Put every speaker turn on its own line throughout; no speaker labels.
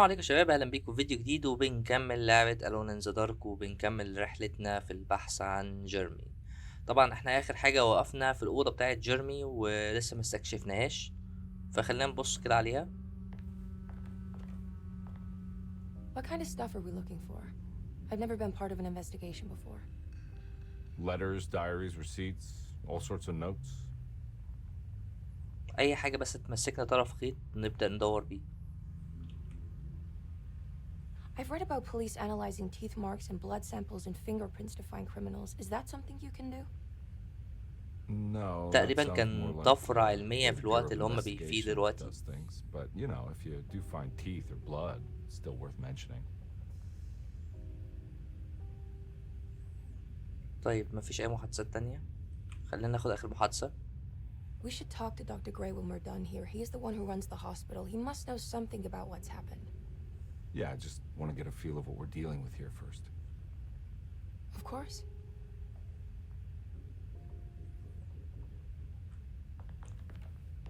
عليكم يا شباب، اهلا بيكم في فيديو جديد وبنكمل لعبة آلون ان ذا دارك وبنكمل رحلتنا في البحث عن جيرمي. طبعا احنا اخر حاجة وقفنا في الأوضة بتاعة جيرمي ولسه مستكشفناهاش، فخلينا نبص كده عليها.
What kind of stuff are we looking for? I've never been part of an investigation before.
Letters, diaries, receipts, all sorts of notes.
اي حاجة بس تمسكنا طرف خيط نبدأ ندور بيه.
I've read about police analyzing teeth marks and blood samples and fingerprints to find criminals. Is that something you can do?
No, that
تقريبا
sounds more
كان
like
طفرة
the
علمية في
Bureau
الوقت
of
اللي هم بيه فيه
Investigation
دلوقتي.
does things, but you know, if you do find teeth or blood, it's still worth mentioning.
طيب مفيش أي محادثات تانية، خلينا ناخد آخر محادثة.
We should talk to Dr. Gray when we're done here. He's the one who runs the hospital. He must know something about what's happened.
Yeah, I just want to get a feel of what we're dealing with here first.
Of course.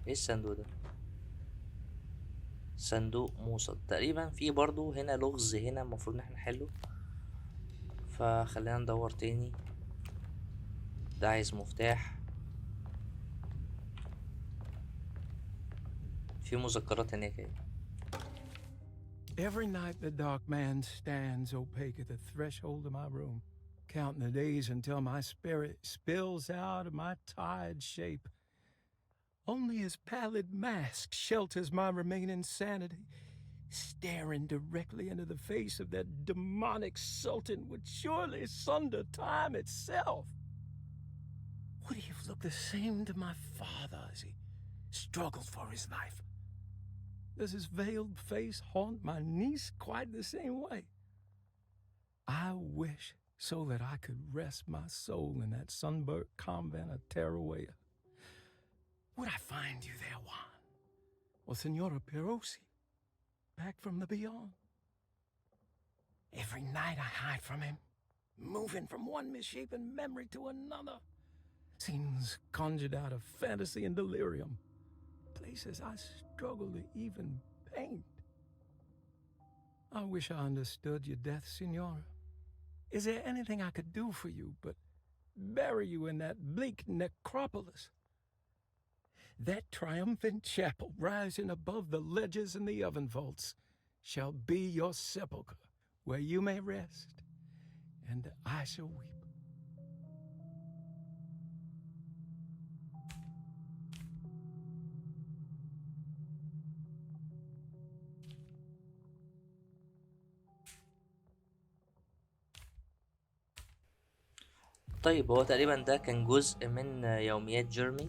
ايه الصندوق ده؟ صندوق موصل تقريبا، فيه برضو هنا لغز هنا المفروض ان احنا نحله، فخلينا ندور تاني. ده عايز مفتاح، في مذكرات هناك اهي.
Every night the dark man stands opaque at the threshold of my room, counting the days until my spirit spills out of my tired shape. Only his pallid mask shelters my remaining sanity. Staring directly into the face of that demonic sultan would surely sunder time itself. Would he have looked the same to my father as he struggled for his life? Does his veiled face haunt my niece quite the same way? I wish so that I could rest my soul in that sunburnt convent of Teruel. Would I find you there, Juan? Or Senora Perosi, back from the beyond? Every night I hide from him, moving from one misshapen memory to another. Scenes conjured out of fantasy and delirium. Places I struggle to even paint. I wish I understood your death, Senora. Is there anything I could do for you but bury you in that bleak necropolis? That triumphant chapel rising above the ledges and the oven vaults shall be your sepulchre, where you may rest, and I shall weep.
طيب هو تقريبا ده كان جزء من يوميات جيرمي.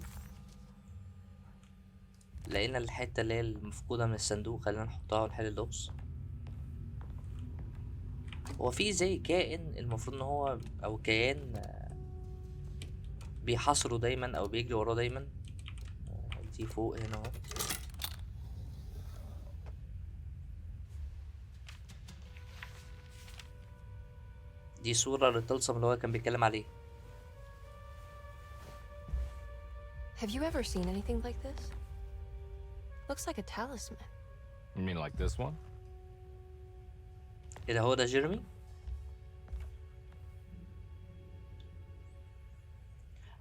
لقينا الحتة اللي هي المفقودة من الصندوق، خلينا نحطها ونحل اللغز. هو في زي كائن المفروض ان هو او كيان بيحاصره دايما او بيجري وراه دايما. دي فوق هنا اهو. دي صورة للطلسم اللي هو كان بيتكلم عليه.
Have you ever seen anything like this? Looks like a talisman.
You mean like this one?
ايه ده، هو ده جيرمي؟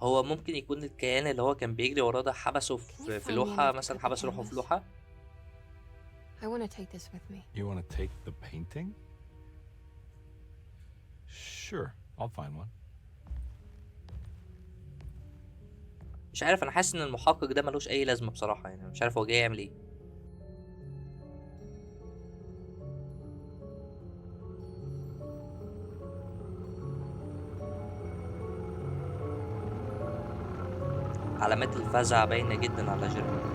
هو ممكن يكون الكيان اللي هو كان بيجري وراه ده حبسه في لوحة مثلا، حبس روحه في لوحة.
I want to take this with me.
You want to take the painting? Sure, I'll find one.
مش عارف، انا حاسس ان المحقق ده ملوش اي لازمة بصراحة، يعني مش عارف هو جاي يعمل ايه. علامات الفزع باينة جدا على جيرمي.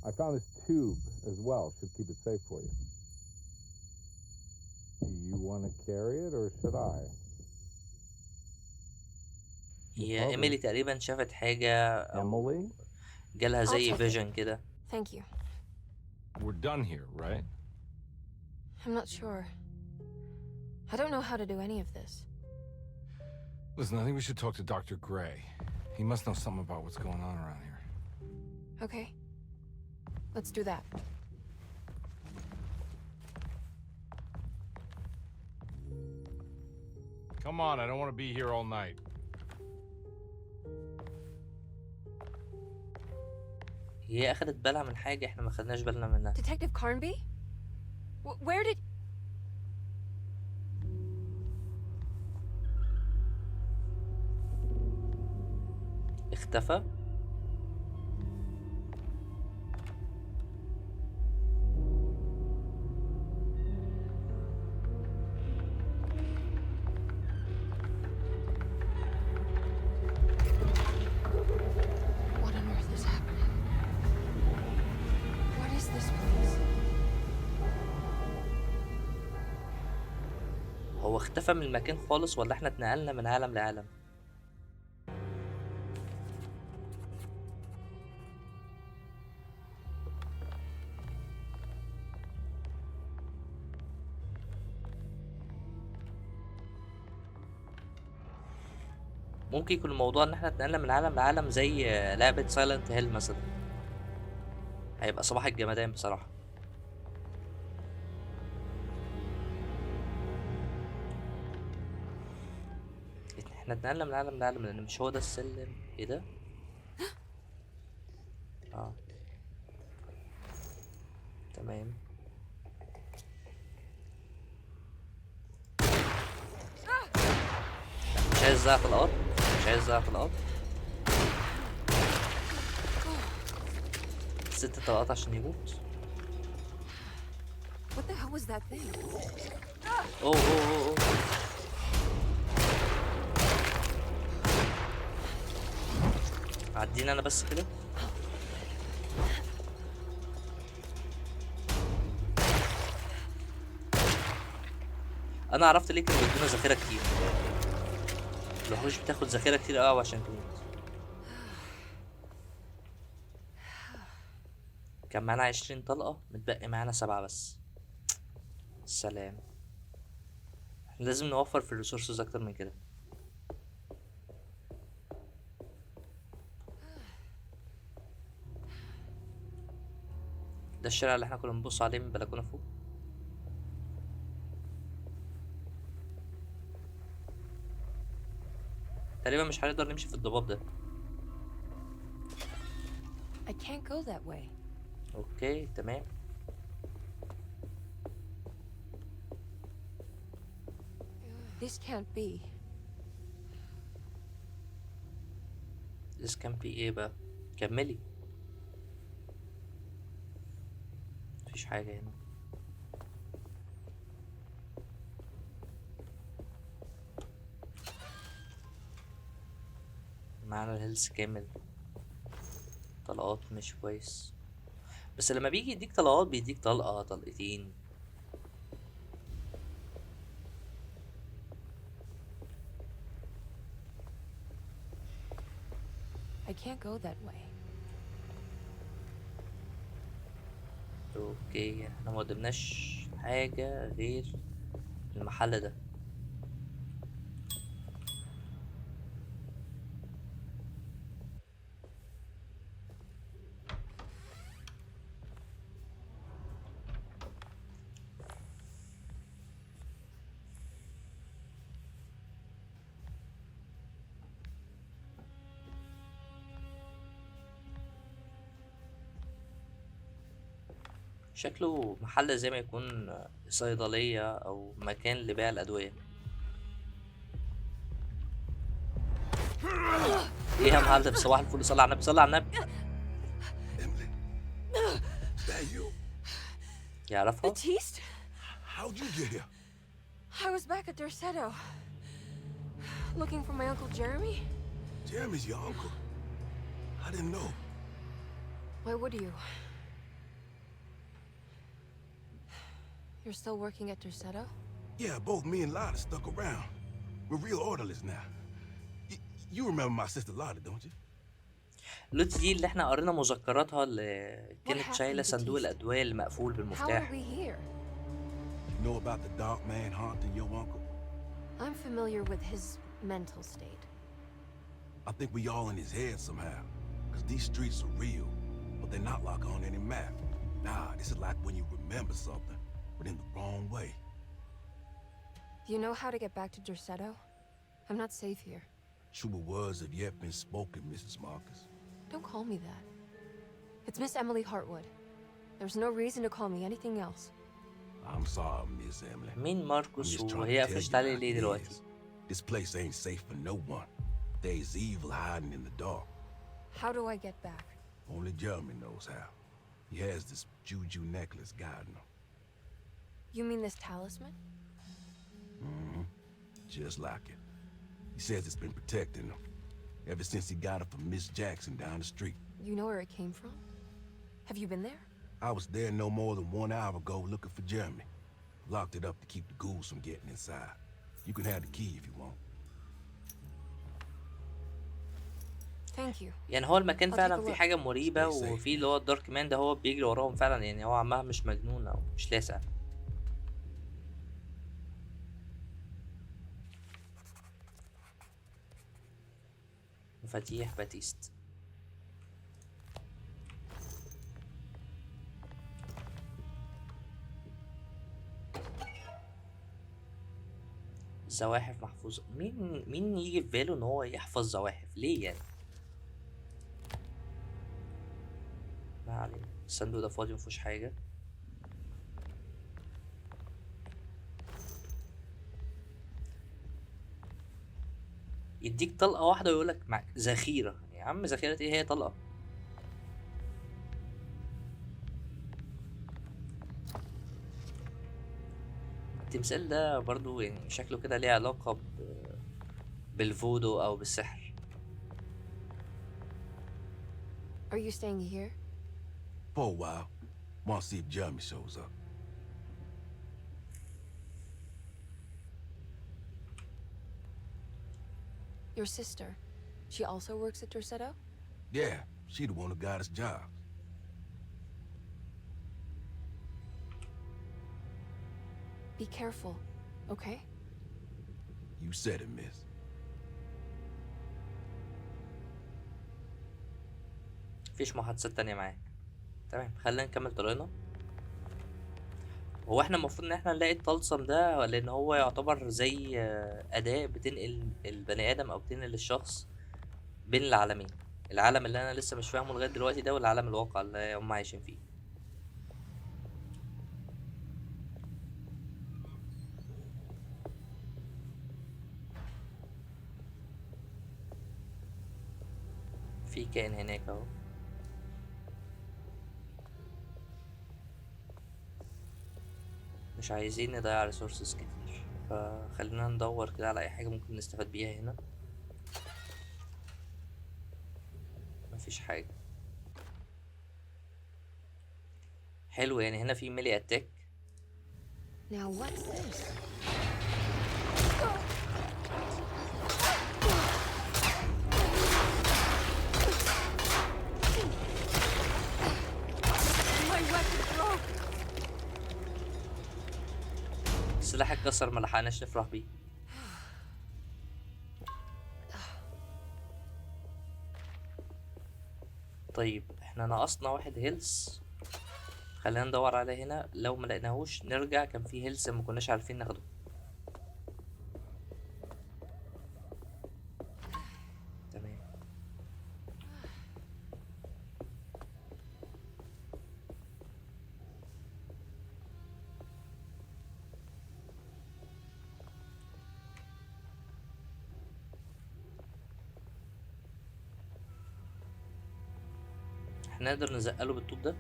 I found this tube as well. Should keep it safe for you. Do you want to carry it or should I?
هي إيميلي تقريبا شافت حاجة أو جالها زي فيجن كده.
Thank you.
We're done here, right?
I'm not sure. I don't know how to do any of this.
Listen, I think we should talk to Dr. Gray. He must know something about what's going on around here.
Okay. Let's do that.
Come on, I don't want to be here all night.
هي اخدت بالها من حاجة احنا ما خدناش بالنا منها.
Detective Carnby? Where did...
اختفى.
What on earth is happening? What is this place?
هو اختفى من المكان خالص ولا احنا اتنقلنا من عالم لعالم؟ ممكن يكون الموضوع ان احنا اتنقلنا من عالم لعالم زي لعبة سايلنت هيل مثلا. هيبقى صباح الجمدان بصراحة. احنا اتنقلنا من عالم لعالم لان مش هو ده السلم. ايه ده؟ اه تمام. مش عايز زعق الارض، مش عايز زعق الارض. 6 طلقات عشان يموت.
What the hell was that thing?
اوه اوه اوه اوه. عدينا انا بس كده. انا عرفت ليه كانوا بيدونا ذخيره كتير. الوحوش بتاخد ذخيره كتير قوي عشان تموت. كان معانا 20 طلقه، متبقي معانا 7 بس. سلام. احنا لازم نوفر في الريسورسز اكتر من كده. ده الشارع اللي احنا كنا بنبص عليه من البلكونه فوق. تقريبا مش هنقدر نمشي في الضباب ده.
I can't go that way.
اوكي تمام.
This can't be.
This can be ايه بقى؟ كملي. مفيش حاجة هنا. معانا الهيلث كامل. طلقات مش كويس، بس لما بيجي يديك طلقات بيديك طلقة طلقتين.
I can't go that way.
اوكي احنا ما قدمناش حاجة غير المحل ده. شكله محل زي ما يكون صيدلية أو مكان لبيع الأدوية. إيه يا معلم؟ صباح الفل. صلي على النبي، صلي على النبي. يعرفها؟
Batiste?
How'd you get here?
I was back at Dorsetto. Looking for my Uncle Jeremy?
Jeremy's your uncle. I didn't know.
Why would you? You're still working at Dorsetto?
Yeah, both me and Lotta stuck around. We're real orderlies now. You remember my sister Lotta, don't you?
لوتي دي اللي احنا قرينا مذكراتها اللي كانت شايلة صندوق الأدوية اللي مقفول
How are
بالمفتاح.
we here?
You know about the dark man haunting your uncle?
I'm familiar with his mental state.
I think we all in his head somehow. Cause these streets are real. but they're not like on any map. Nah, this is like when you remember something, but in the wrong way.
Do you know how to get back to Dorsetto? I'm not safe here.
Truer words have yet been spoken, Mrs. Marcus.
Don't call me that. It's Miss Emily Hartwood. There's no reason to call me anything else.
I'm sorry, Miss Emily.
مين
I'm
ماركوس
just trying to
وهي
tell
قفشت
you
علي
how
ليه
it
دلوقتي؟
is. This place ain't safe for no one. There's evil hiding in the dark.
How do I get back?
Only Jeremy knows how. He has this juju necklace guiding him.
You mean this talisman?
Mm-hmm. Just like it. He says it's been protecting him ever since he got it from Miss Jackson down the street.
You know where it came from? Have you been there?
I was there no more than 1 hour ago looking for Jeremy. Locked it up to keep the ghouls from getting inside. You can have the key if you want.
Thank you.
يعني هو المكان
I'll take
فعلا
a
فيه
look.
حاجة مريبة،
Stay safe.
وفي اللي هو الدارك مان ده هو بيجري وراهم فعلا، يعني هو عمها مش مجنون أو مش لاسع. مفاتيح باتيست. زواحف محفوظة. مين يجي في باله ان هو يحفظ زواحف ليه يعني؟ ما علينا. الصندوق ده فاضي مفيهوش حاجة. يديك طلقة واحدة ويقولك مع ذخيرة. يا عم ذخيرة ايه، هي طلقة. التمثال ده برضو يعني شكله كده ليه علاقة بالفودو أو بالسحر.
Are you staying here?
For a while. Want to see if Jeremy shows up.
Your sister. She also works at Dorsetto?
Yeah, she the one who got us jobs.
Be careful, okay?
You said it, miss.
مفيش محادثات تانية معاك. تمام، خلينا نكمل طريقنا. هو احنا المفروض ان احنا نلاقي الطلسم ده، لان هو يعتبر زي أداة بتنقل البني آدم او بتنقل الشخص بين العالمين. العالم اللي انا لسه مش فاهمه لغاية دلوقتي ده، والعالم الواقع اللي هم عايشين فيه. في كائن هناك اهو. مش عايزين نضيع ريسورسز كتير، فخلينا ندور كده على اي حاجة ممكن نستفاد بيها هنا. مفيش حاجة. حلو، يعني هنا في ميلي اتاك.
Now what's this? My weapon broke.
السلاح اتكسر، ملحقناش نفرح بيه. طيب احنا نقصنا واحد هيلث، خلينا ندور عليه هنا. لو ما لقيناهوش نرجع، كان في هيلث ما كناش عارفين ناخده. تمام. احنا نقدر نزقله بالطوب ده؟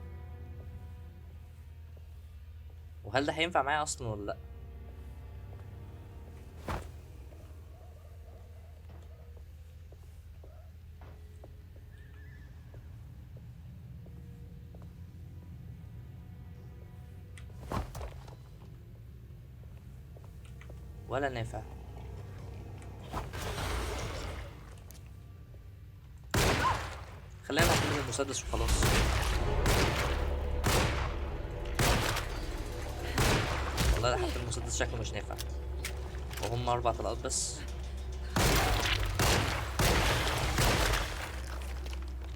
وهل ده هينفع معايا اصلا ولا لا؟ ولا نافع. خلينا نعمل المسدس وخلاص. والله ده حتى المسدس شكله مش نافع، وهم 4 طلقات بس.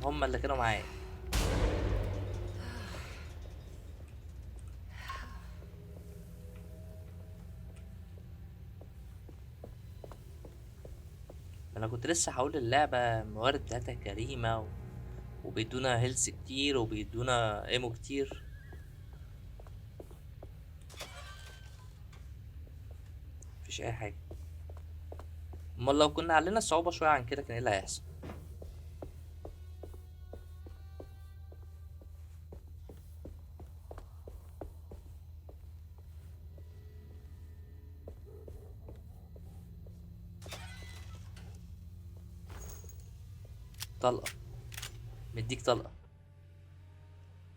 هم اللي كانوا معايا. انا كنت لسه هقول اللعبة الموارد بتاعتها كريمة وبيدونا هيلث كتير وبيدونا ايمو كتير. مفيش اي حاجة. امال لو كنا علينا الصعوبة شوية عن كده كان ايه اللي هيحصل؟ طلقة. مديك طلقة.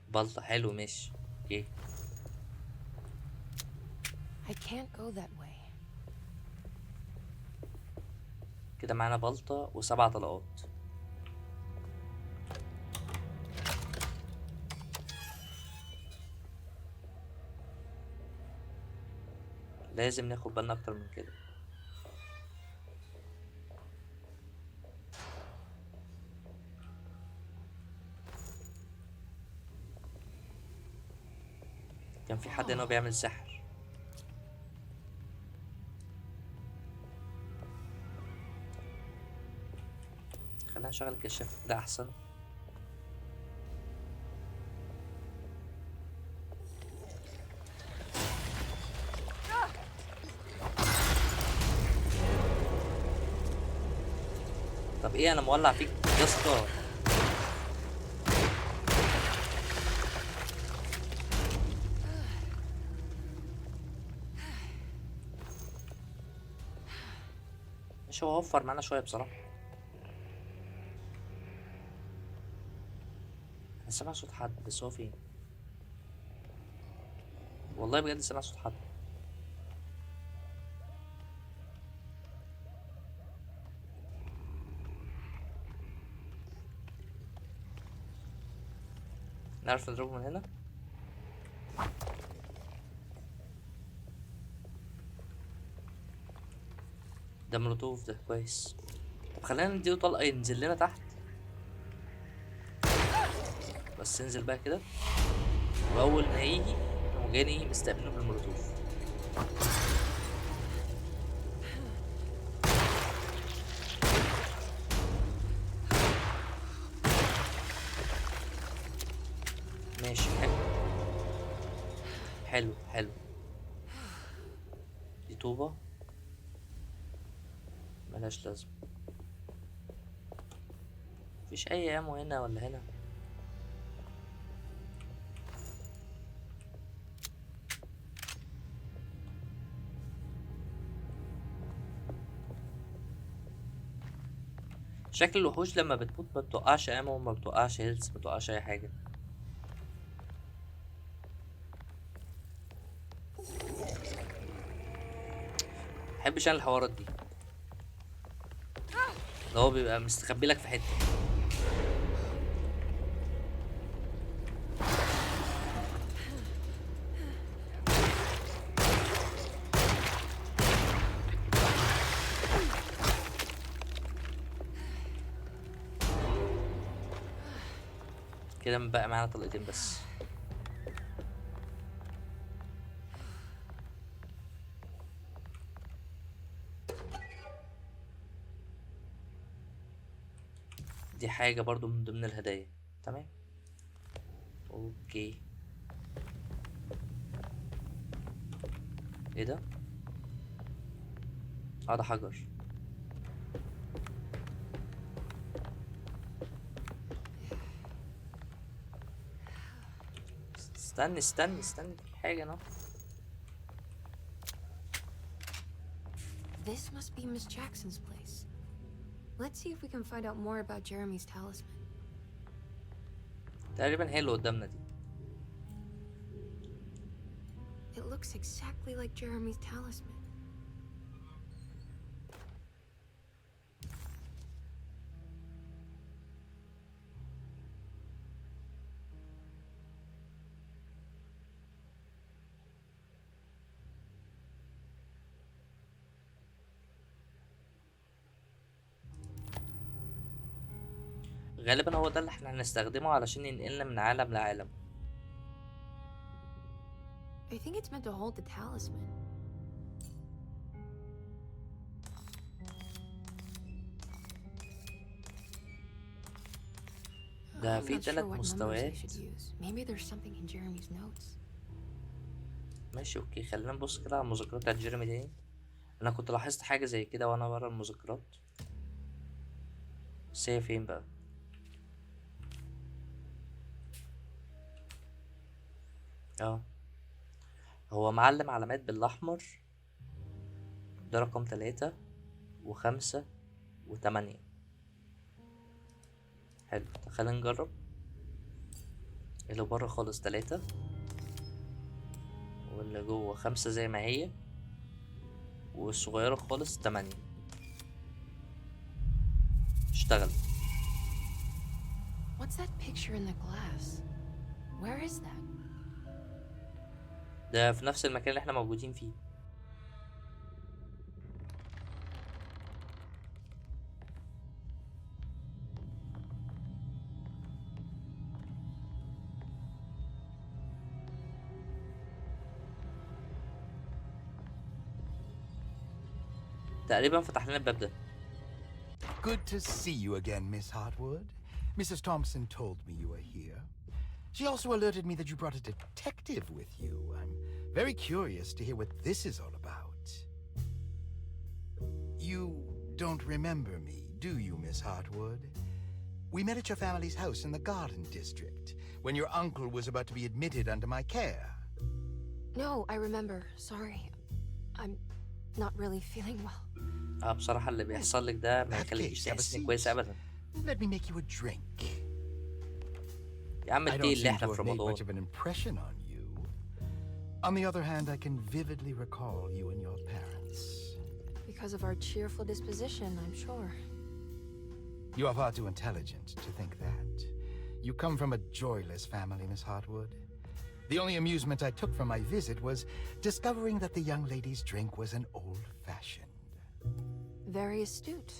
بلطة. حلو ماشي. اوكي.
I can't go that way.
كده معانا بلطة و7 طلقات. لازم ناخد بالنا اكتر من كده. كان في حد هنا بيعمل سحر. خلينا نشغل الكشاف ده احسن. طب ايه انا مولع فيك يا اسطى؟ مش هو وفر معانا شويه بصراحه. انا سامع صوت حد بس هو فين؟ والله بجد سامع صوت حد. نعرف نضربه من هنا. ده مولوتوف ده كويس. طب خلينا نديله طلقه ينزل لنا تحت. بس انزل بقى كده. واول ما يجي نقوم جاي مستقبلينه بالمولوتوف. ماشي حلو. حلو حلو. دي طوبة ملهاش لازمة. مفيش أي أمو هنا ولا هنا. شكل الوحوش لما بتموت ما بتوقعش أمو، ما بتوقعش هيلث، ما بتوقعش أي حاجة. محبش أنا الحوارات دي اللي هو بيبقى مستخبي لك في حتة. كده بقى معانا طلقتين بس. دي حاجة برضو من ضمن الهدايا. تمام. اوكي. ايه ده؟ اه ده حجر. استنى استنى استنى في حاجة انا.
This must be Miss Jackson's place. Let's see if we can find out more about Jeremy's talisman.
تقريبا هي اللي قدامنا دي.
It looks exactly like Jeremy's talisman.
غالبا هو ده اللي احنا هنستخدمه علشان ينقلنا من عالم لعالم.
I think it's meant to hold the talisman.
ده
I'm
في
not sure
3
what numbers I
مستويات.
should use. Maybe there's something in Jeremy's notes.
ماشي اوكي، خلينا نبص كده على المذكرات بتاعت جيرمي تاني. انا كنت لاحظت حاجة زي كده وانا ورا المذكرات، بس هي فين بقى؟ اه، هو معلم علامات بالاحمر. ده رقم 3 و5 و8. حلو، طب خلينا نجرب. اللي بره خالص 3، واللي جوه 5 زي ما هي، والصغيرة خالص 8. اشتغل.
What's that picture in the glass? Where is that?
ده في نفس المكان اللي احنا موجودين فيه. تقريبا فتح لنا الباب ده.
Good to see you again, Miss Hartwood. Mrs. Thompson told me you were here. She also alerted me that you brought a detective with you. I'm very curious to hear what this is all about. You don't remember me, do you, Miss Hartwood? We met at your family's house in the Garden District, when your uncle was about to be admitted under my care.
No, I remember. Sorry. I'm not really feeling well.
بصراحة اللي بيحصل لك ده ما
That
يخليكيش
case, have a
تحسي
seat.
كويس ابدا.
Let me make you a drink.
يا عم
I
التي
don't
اللي
seem
احنا
to
في
have made
رمضان.
much of an impression on you. On the other hand, I can vividly recall you and your parents.
Because of our cheerful disposition, I'm sure.
You are far too intelligent to think that. You come from a joyless family, Miss Hartwood. The only amusement I took from my visit was discovering that the young lady's drink was an old-fashioned.
Very astute.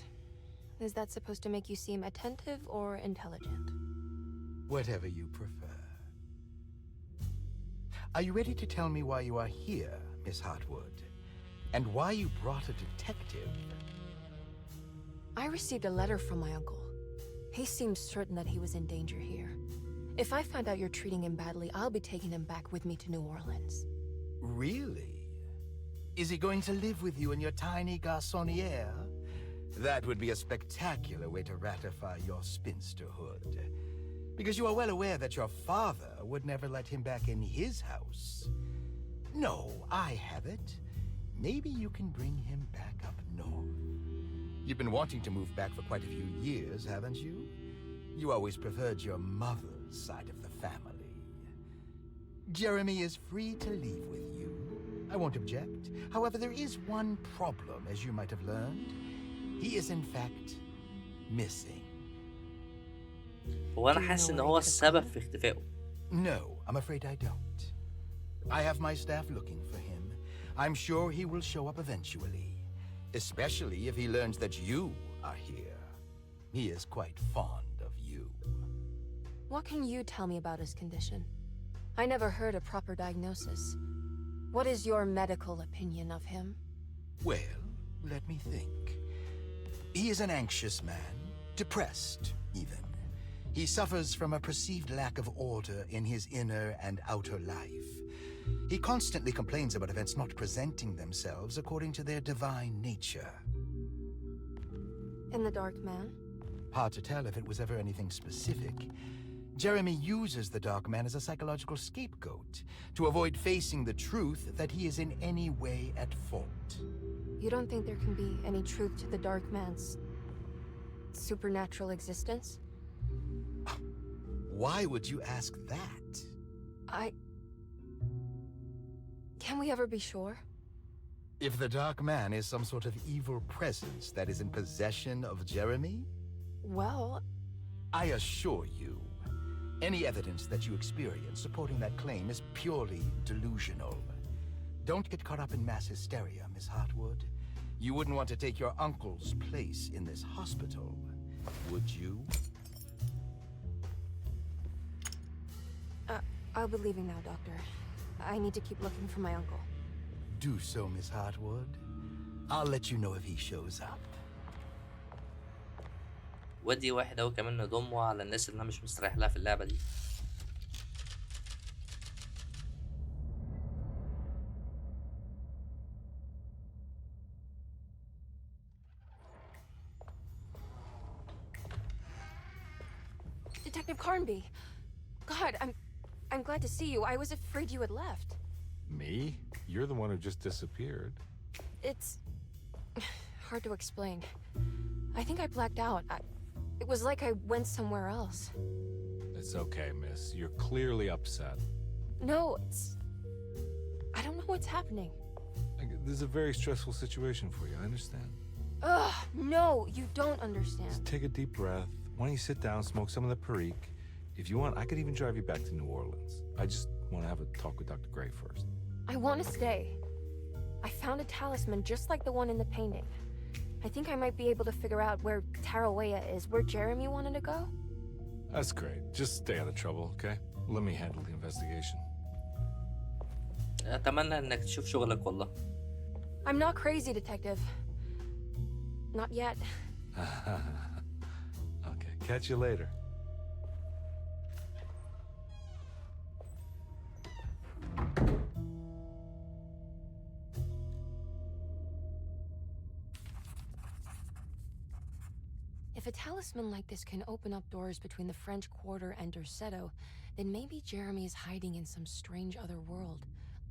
Is that supposed to make you seem attentive or intelligent?
Whatever you prefer. Are you ready to tell me why you are here, Miss Hartwood? And why you brought a detective?
I received a letter from my uncle. He seems certain that he was in danger here. If I find out you're treating him badly, I'll be taking him back with me to New Orleans.
Really? Is he going to live with you in your tiny garçonniere? That would be a spectacular way to ratify your spinsterhood. Because you are well aware that your father would never let him back in his house. No, I have it. Maybe you can bring him back up north. You've been wanting to move back for quite a few years, haven't you? You always preferred your mother's side of the family. Jeremy is free to leave with you. I won't object. However, there is one problem, as you might have learned. He is in fact missing.
هو انا حاسس ان هو السبب في اختفائه.
No, I'm afraid I don't. I have my staff looking for him. I'm sure he will show up eventually. Especially if he learns that you are here. He is quite fond of you.
What can you tell me about his condition? I never heard a proper diagnosis. What is your medical opinion of him?
Well, let me think. He is an anxious man, depressed even. He suffers from a perceived lack of order in his inner and outer life. He constantly complains about events not presenting themselves according to their divine nature.
And the Dark Man?
Hard to tell if it was ever anything specific. Jeremy uses the Dark Man as a psychological scapegoat to avoid facing the truth that he is in any way at fault.
You don't think there can be any truth to the Dark Man's supernatural existence?
Why would you ask that?
Can we ever be sure?
If the Dark Man is some sort of evil presence that is in possession of Jeremy,
Well,
I assure you, any evidence that you experience supporting that claim is purely delusional. Don't get caught up in mass hysteria, Miss Hartwood. You wouldn't want to take your uncle's place in this hospital, would you?
I'll be leaving now, Doctor. I need to keep looking for my uncle.
Do so, Miss Hartwood. I'll let you know if he shows up.
ودي واحد اهو كمان نضمه على الناس اللي انا مش مستريح لها في اللعبة دي.
Detective Carnby. God, I'm glad to see you. I was afraid you had left.
Me? You're the one who just disappeared.
It's hard to explain. I think I blacked out. It was like I went somewhere else.
It's okay, miss. You're clearly upset.
No, I don't know what's happening.
This is a very stressful situation for you, I understand.
Ugh, no, you don't understand.
Just take a deep breath. Why don't you sit down, smoke some of the perique? If you want, I could even drive you back to New Orleans. I just want to have a talk with Dr. Gray first.
I want to stay. I found a talisman just like the one in the painting. I think I might be able to figure out where Tarawea is, where Jeremy wanted to go.
That's great. Just stay out of trouble, okay? Let me handle the investigation.
اتمنى انك تشوف شغلك والله.
I'm not crazy, detective. Not yet.
Okay, catch you later.
If a talisman like this can open up doors between the French Quarter and Derceto, then maybe Jeremy is hiding in some strange other world,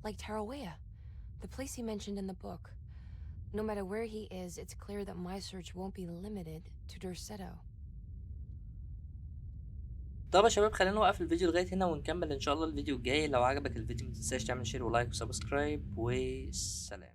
like Tarawea, the place he mentioned in the book. No matter where he is, it's clear that my search won't be limited to Derceto.
طب يا شباب خلينا نوقف الفيديو لغاية هنا ونكمل ان شاء الله الفيديو الجاي. لو عجبك الفيديو متنساش تعمل شير ولايك وسبسكرايب، والسلام.